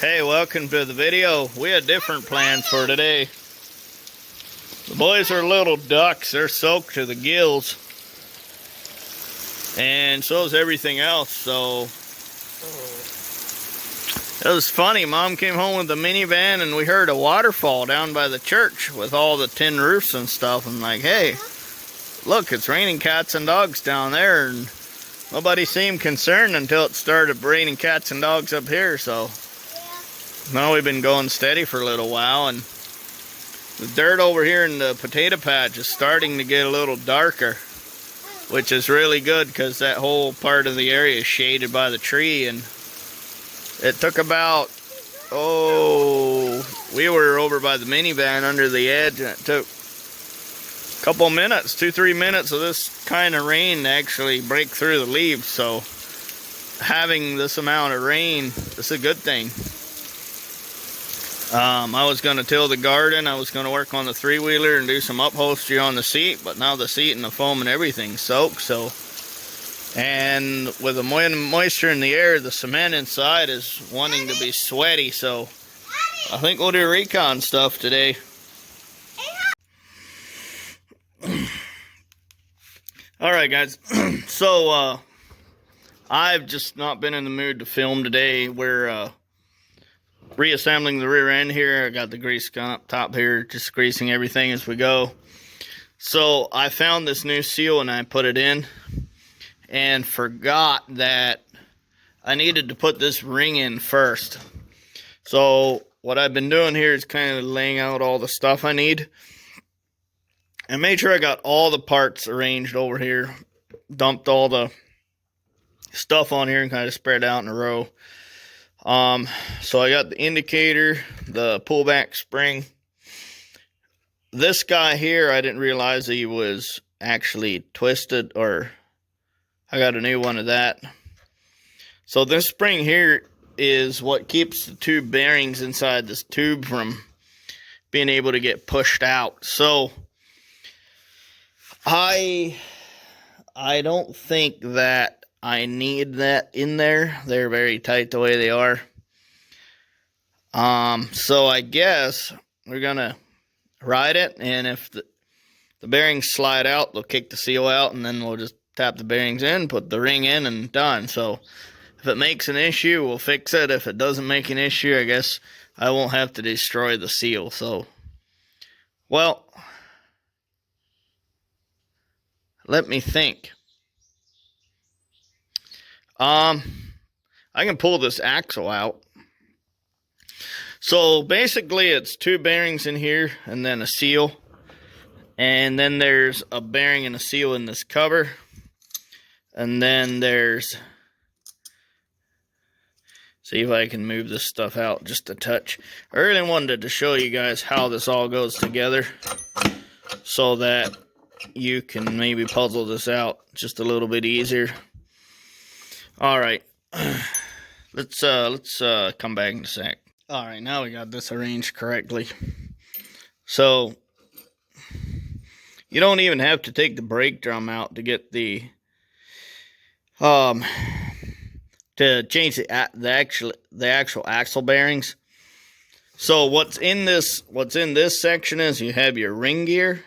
Hey, welcome to the video. We had different plans for today. The boys are little ducks. They're soaked to the gills. And so is everything else. So it was funny. Mom came home with the minivan and we heard a waterfall down by the church with all the tin roofs and stuff. I'm like, hey, look, it's raining cats and dogs down there. And nobody seemed concerned until it started raining cats and dogs up here. So now we've been going steady for a little while, and the dirt over here in the potato patch is starting to get a little darker, which is really good because that whole part of the area is shaded by the tree. And it took about, we were over by the minivan under the edge, and it took a couple minutes, 2-3 minutes of this kind of rain to actually break through the leaves. So having this amount of rain, it's a good thing. I was going to till the garden. I was going to work on the three-wheeler and do some upholstery on the seat, but now the seat and the foam and everything soaked. So, and with the moisture in the air, the cement inside is wanting to be sweaty. So I think we'll do Recon stuff today. All right, guys. So I've just not been in the mood to film today. We're reassembling the rear end here. I got the grease gun up top here, just greasing everything as we go. So I found this new seal and I put it in and forgot that I needed to put this ring in first. So what I've been doing here is kind of laying out all the stuff I need and made sure I got all the parts arranged over here. Dumped all the stuff on here and kind of spread out in a row. So I got the indicator, the pullback spring. This guy here, I didn't realize he was actually twisted, or I got a new one of that. So this spring here is what keeps the two bearings inside this tube from being able to get pushed out. So I don't think that I need that in there. They're very tight the way they are. So I guess we're gonna ride it, and if the bearings slide out, they'll kick the seal out, and then we'll just tap the bearings in, put the ring in, and done. So if it makes an issue, we'll fix it. If it doesn't make an issue, I guess I won't have to destroy the seal. So, well, let me think. I can pull this axle out. So basically it's two bearings in here and then a seal. And then there's a bearing and a seal in this cover. And then there's, see if I can move this stuff out just a touch. I really wanted to show you guys how this all goes together so that you can maybe puzzle this out just a little bit easier. All right, let's come back in a sec. All right, now we got this arranged correctly. So you don't even have to take the brake drum out to get the to change the actual axle bearings. So what's in this section is you have your ring gear,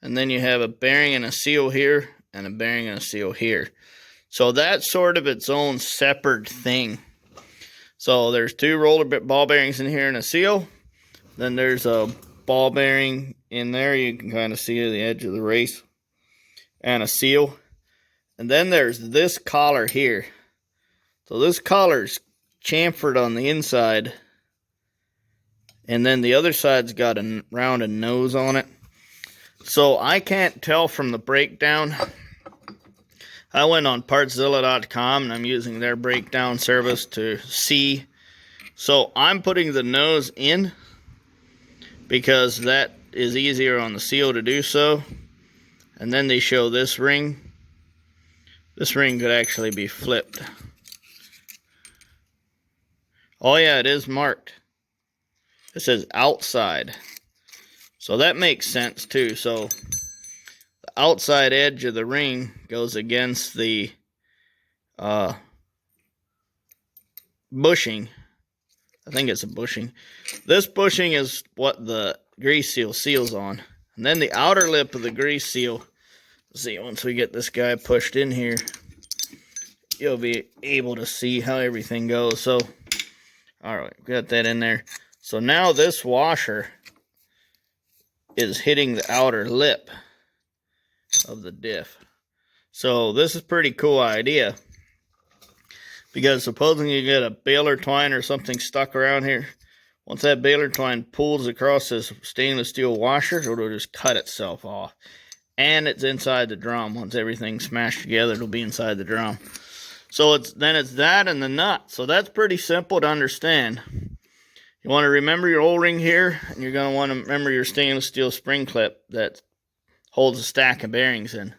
and then you have a bearing and a seal here, and a bearing and a seal here. So that's sort of its own separate thing. So there's two roller ball bearings in here and a seal. Then there's a ball bearing in there. You can kind of see the edge of the race. And a seal. And then there's this collar here. So this collar's chamfered on the inside. And then the other side's got a rounded nose on it. So I can't tell from the breakdown. I went on partszilla.com and I'm using their breakdown service to see. So I'm putting the nose in because that is easier on the seal to do so. And then they show this ring. This ring could actually be flipped. Oh yeah, it is marked. It says outside. So that makes sense too. So the outside edge of the ring goes against the bushing I think it's a bushing. This bushing is what the grease seal seals on. And then the outer lip of the grease seal, see, once we get this guy pushed in here, you'll be able to see how everything goes. So, all right, got that in there. So now this washer is hitting the outer lip of the diff. So this is a pretty cool idea, because supposing you get a baler twine or something stuck around here, once that baler twine pulls across this stainless steel washer, it'll just cut itself off. And it's inside the drum. Once everything's smashed together, it'll be inside the drum. So it's that and the nut. So that's pretty simple to understand. You want to remember your O-ring here, and you're going to want to remember your stainless steel spring clip that holds a stack of bearings in.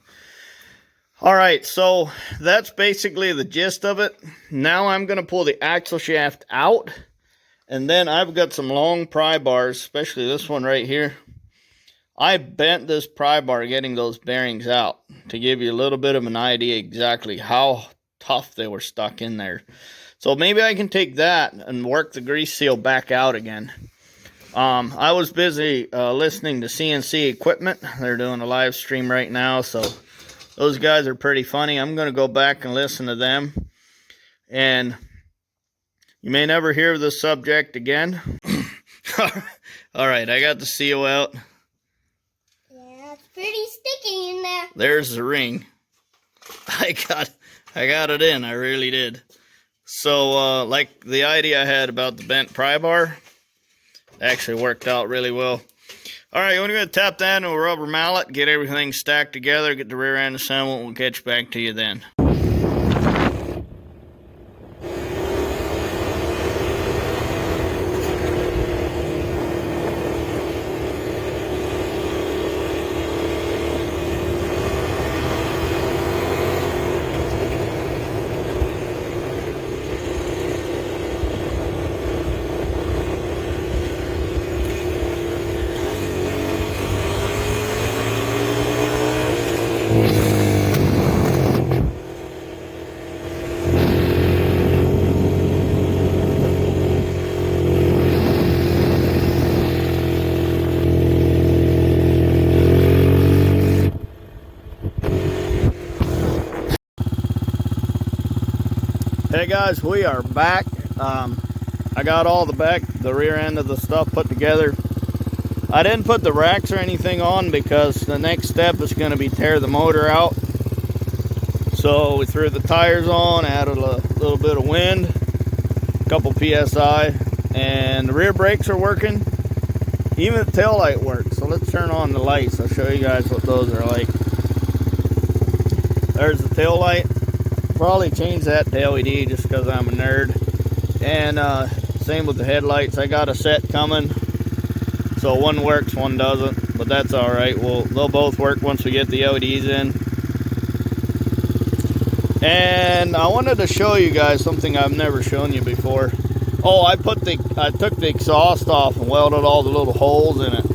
Alright, so that's basically the gist of it. Now I'm going to pull the axle shaft out, and then I've got some long pry bars, especially this one right here. I bent this pry bar getting those bearings out to give you a little bit of an idea exactly how tough they were stuck in there. So maybe I can take that and work the grease seal back out again. I was busy listening to CNC Equipment. They're doing a live stream right now, so those guys are pretty funny. I'm going to go back and listen to them. And you may never hear this subject again. All right, I got the seal out. Yeah, it's pretty sticky in there. There's the ring. I got it in. I really did. So, like the idea I had about the bent pry bar, actually worked out really well. Alright, we're going to tap that into a rubber mallet, get everything stacked together, get the rear end assembled, and we'll catch back to you then. Hey guys, we are back. I got all the rear end of the stuff put together. I didn't put the racks or anything on because the next step is going to be tear the motor out. So we threw the tires on, added a little bit of wind, a couple PSI, and the rear brakes are working. Even the tail light works. So let's turn on the lights. I'll show you guys what those are like. There's the tail light. Probably change that to LED just because I'm a nerd. And same with the headlights. I got a set coming, so one works, one doesn't, but that's all right. They'll both work once we get the LEDs in. And I wanted to show you guys something I've never shown you before. Oh, I took the exhaust off and welded all the little holes in it.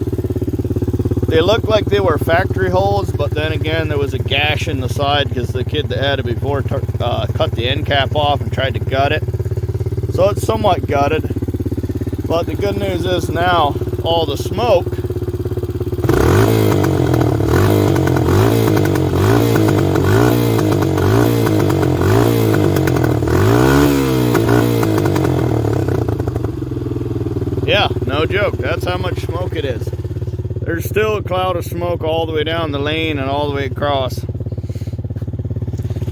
They looked like they were factory holes, but then again, there was a gash in the side because the kid that had it before cut the end cap off and tried to gut it. So it's somewhat gutted. But the good news is now all the smoke yeah, no joke. That's how much smoke it is. There's still a cloud of smoke all the way down the lane and all the way across.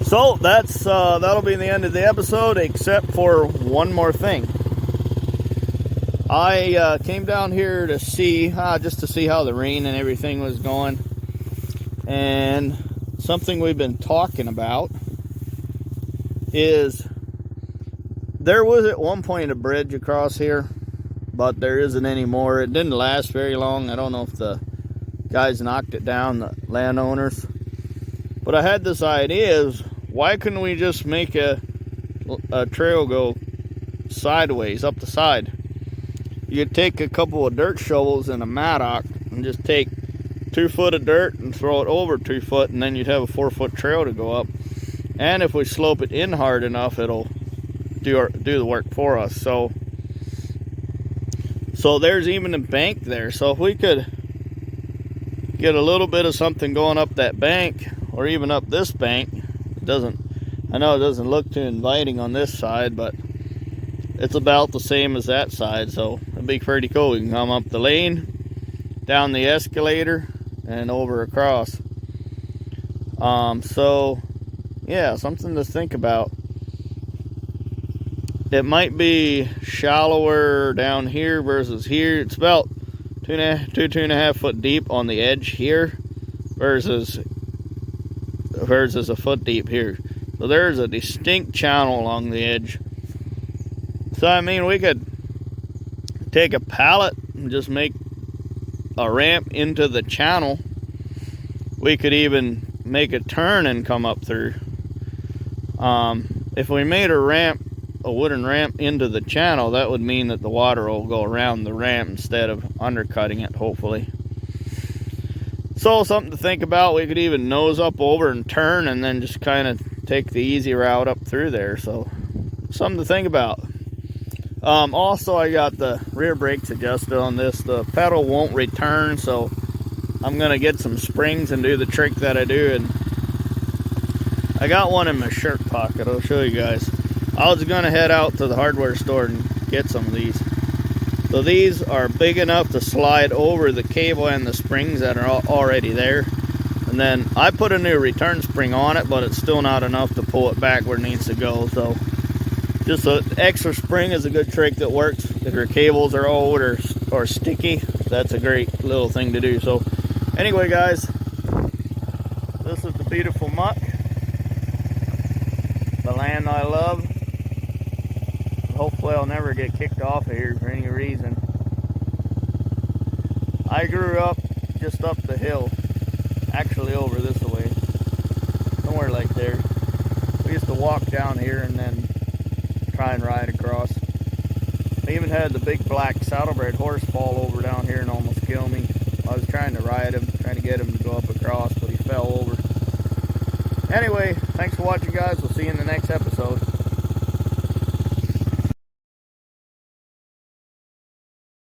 So that'll be the end of the episode, except for one more thing. I came down here to see, just to see how the rain and everything was going. And something we've been talking about is there was at one point a bridge across here, but there isn't anymore. It didn't last very long. I don't know if the guys knocked it down, the landowners. But I had this idea is, why couldn't we just make a trail go sideways, up the side? You could take a couple of dirt shovels and a mattock and just take 2 foot of dirt and throw it over 2 foot, and then you'd have a 4-foot trail to go up. And if we slope it in hard enough, it'll do the work for us. So So there's even a bank there. So if we could get a little bit of something going up that bank, or even up this bank, I know it doesn't look too inviting on this side, but it's about the same as that side, so it'd be pretty cool. We can come up the lane, down the escalator, and over across. So yeah, something to think about. It might be shallower down here versus here. It's about 2.5 foot deep on the edge here versus a foot deep here. So there's a distinct channel along the edge. So I mean, we could take a pallet and just make a ramp into the channel. We could even make a turn and come up through. If we made a wooden ramp into the channel, that would mean that the water will go around the ramp instead of undercutting it, hopefully. So something to think about. We could even nose up over and turn and then just kind of take the easy route up through there. So something to think about. Also, I got the rear brakes adjusted on this. The pedal won't return, so I'm gonna get some springs and do the trick that I do. And I got one in my shirt pocket. I'll show you guys. I was gonna head out to the hardware store and get some of these. So these are big enough to slide over the cable and the springs that are already there. And then I put a new return spring on it, but it's still not enough to pull it back where it needs to go. So just an extra spring is a good trick that works. If your cables are old or sticky, that's a great little thing to do. So anyway, guys, this is the beautiful muck, the land I love. Hopefully I'll never get kicked off of here for any reason. I grew up just up the hill, actually over this way, somewhere like there. We used to walk down here and then try and ride across. I even had the big black saddlebred horse fall over down here and almost kill me. I was trying to ride him, trying to get him to go up across, but he fell over. Anyway, thanks for watching, guys. We'll see you in the next episode.